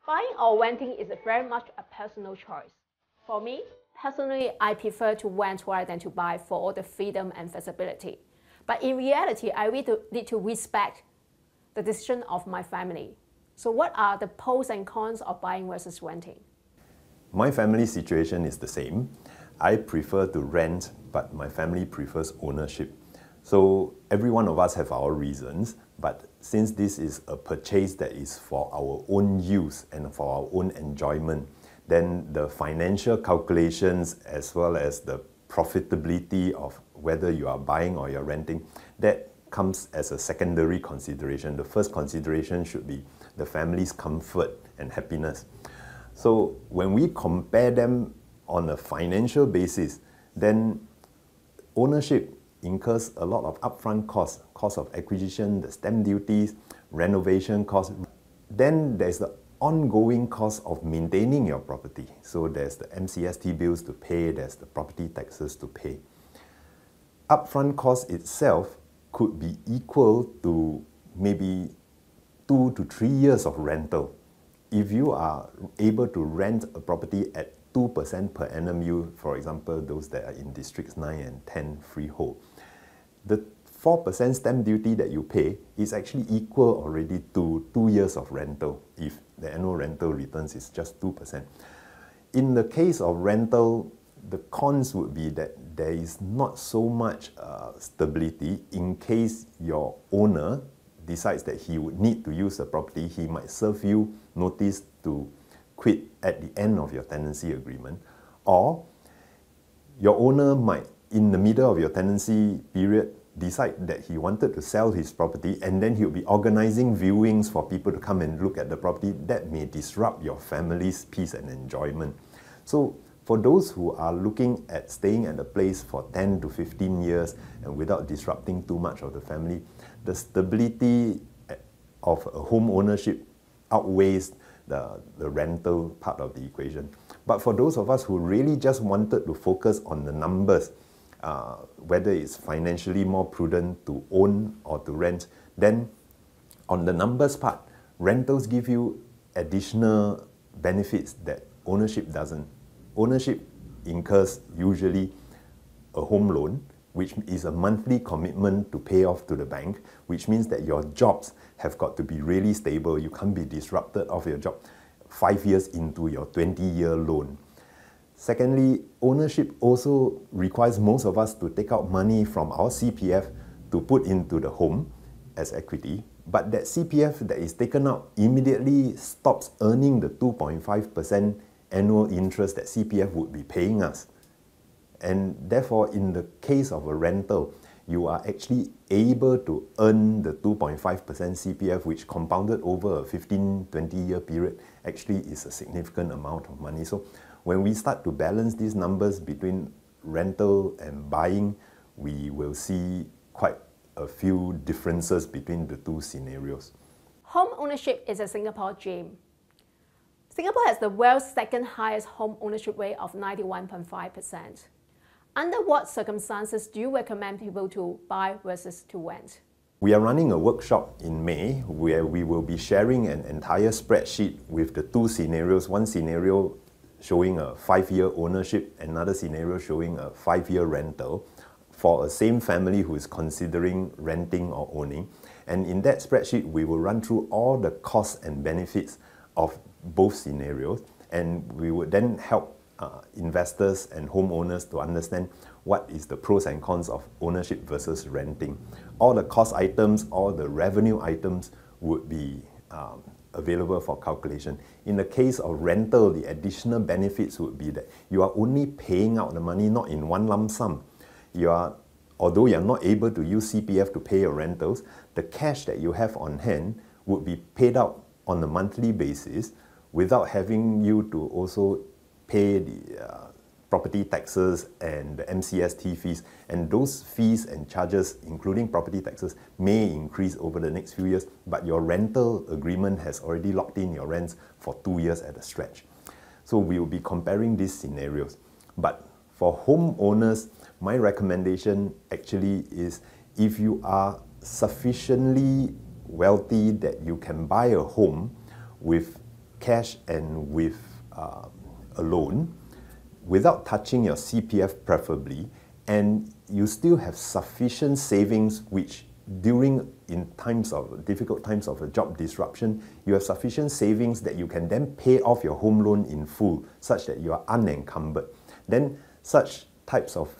Buying or renting is very much a personal choice. For me, personally, I prefer to rent rather than to buy for all the freedom and flexibility. But in reality, I really need to respect the decision of my family. So what are the pros and cons of buying versus renting? My family situation is the same. I prefer to rent, but my family prefers ownership. So every one of us have our reasons, but since this is a purchase that is for our own use and for our own enjoyment, then the financial calculations as well as the profitability of whether you are buying or you're renting, that comes as a secondary consideration. The first consideration should be the family's comfort and happiness. So when we compare them on a financial basis, then ownership incurs a lot of upfront costs, cost of acquisition, the stamp duties, renovation costs. Then there's the ongoing cost of maintaining your property. So there's the MCST bills to pay, there's the property taxes to pay. Upfront cost itself could be equal to maybe 2 to 3 years of rental. If you are able to rent a property at 2% per annum yield, for example, those that are in districts 9 and 10 freehold, the 4% stamp duty that you pay is actually equal already to 2 years of rental if the annual rental returns is just 2%. In the case of rental, the cons would be that there is not so much stability. In case your owner decides that he would need to use the property, he might serve you notice to quit at the end of your tenancy agreement, or your owner might, in the middle of your tenancy period, decide that he wanted to sell his property, and then he'll be organizing viewings for people to come and look at the property. That may disrupt your family's peace and enjoyment. So for those who are looking at staying at a place for 10 to 15 years and without disrupting too much of the family, the stability of a home ownership outweighs the rental part of the equation. But for those of us who really just wanted to focus on the numbers, whether it's financially more prudent to own or to rent, then on the numbers part, rentals give you additional benefits that ownership doesn't. Ownership incurs usually a home loan, which is a monthly commitment to pay off to the bank, which means that your jobs have got to be really stable. You can't be disrupted off your job 5 years into your 20-year loan. Secondly, ownership also requires most of us to take out money from our CPF to put into the home as equity, but that CPF that is taken out immediately stops earning the 2.5% annual interest that CPF would be paying us. And therefore, in the case of a rental, you are actually able to earn the 2.5% CPF, which compounded over a 15-20 year period actually is a significant amount of money. So when we start to balance these numbers between rental and buying, we will see quite a few differences between the two scenarios. Home ownership is a Singapore dream. Singapore has the world's second highest home ownership rate of 91.5%. Under what circumstances do you recommend people to buy versus to rent? We are running a workshop in May where we will be sharing an entire spreadsheet with the two scenarios. One scenario showing a 5-year ownership, another scenario showing a 5-year rental for a same family who is considering renting or owning. And in that spreadsheet, we will run through all the costs and benefits of both scenarios, and we would then help investors and homeowners to understand what is the pros and cons of ownership versus renting. All the cost items, all the revenue items would be available for calculation. In the case of rental, the additional benefits would be that you are only paying out the money not in one lump sum. Although you are not able to use CPF to pay your rentals, the cash that you have on hand would be paid out on a monthly basis without having you to also pay the property taxes and the MCST fees. And those fees and charges, including property taxes, may increase over the next few years, but your rental agreement has already locked in your rents for 2 years at a stretch. So we will be comparing these scenarios. But for homeowners, my recommendation actually is if you are sufficiently wealthy that you can buy a home with cash and with a loan, without touching your CPF preferably, and you still have sufficient savings, which in difficult times of a job disruption, you have sufficient savings that you can then pay off your home loan in full, such that you are unencumbered. Then such types of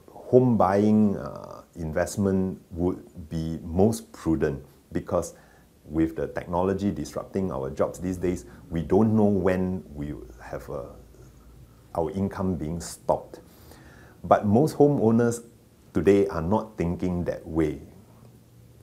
home buying investment would be most prudent, because with the technology disrupting our jobs these days, we don't know when we have our income being stopped. But most homeowners today are not thinking that way.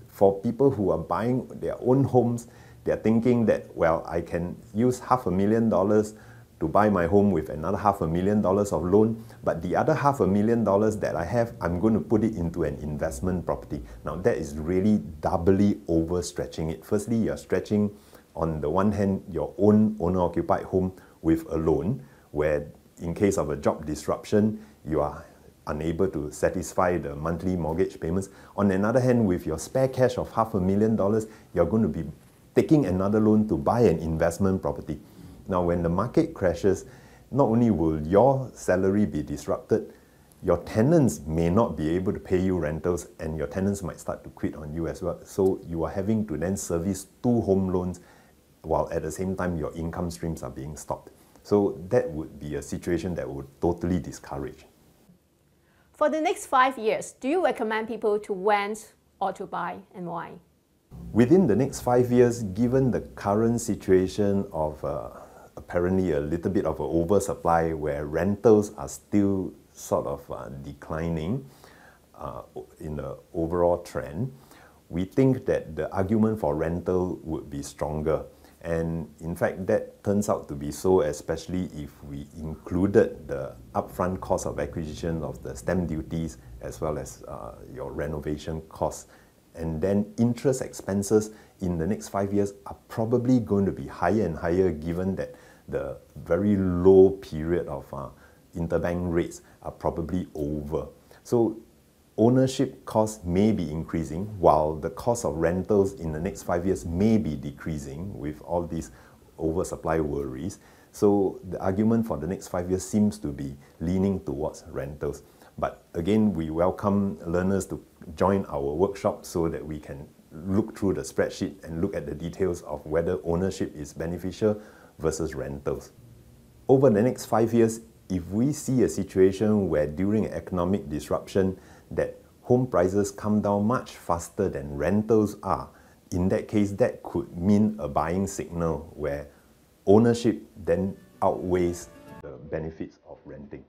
For people who are buying their own homes, they're thinking that, well, I can use $500,000 to buy my home with another $500,000 of loan, but the other $500,000 that I have, I'm going to put it into an investment property. Now that is really doubly overstretching it. Firstly, you're stretching on the one hand your own owner-occupied home with a loan, where in case of a job disruption, you are unable to satisfy the monthly mortgage payments. On another hand, with your spare cash of $500,000, you're going to be taking another loan to buy an investment property. Now, when the market crashes, not only will your salary be disrupted, your tenants may not be able to pay you rentals, and your tenants might start to quit on you as well. So you are having to then service 2 home loans, while at the same time your income streams are being stopped. So that would be a situation that would totally discourage. For the next 5 years, do you recommend people to rent or to buy, and why? Within the next 5 years, given the current situation of apparently a little bit of an oversupply, where rentals are still sort of declining in the overall trend, we think that the argument for rental would be stronger. And in fact, that turns out to be so, especially if we included the upfront cost of acquisition of the stamp duties, as well as your renovation costs. And then interest expenses in the next 5 years are probably going to be higher and higher, given that the very low period of interbank rates are probably over. So ownership costs may be increasing, while the cost of rentals in the next 5 years may be decreasing with all these oversupply worries. So the argument for the next 5 years seems to be leaning towards rentals. But again, we welcome learners to join our workshop so that we can look through the spreadsheet and look at the details of whether ownership is beneficial versus rentals. Over the next 5 years, if we see a situation where during economic disruption that home prices come down much faster than rentals are, in that case, that could mean a buying signal where ownership then outweighs the benefits of renting.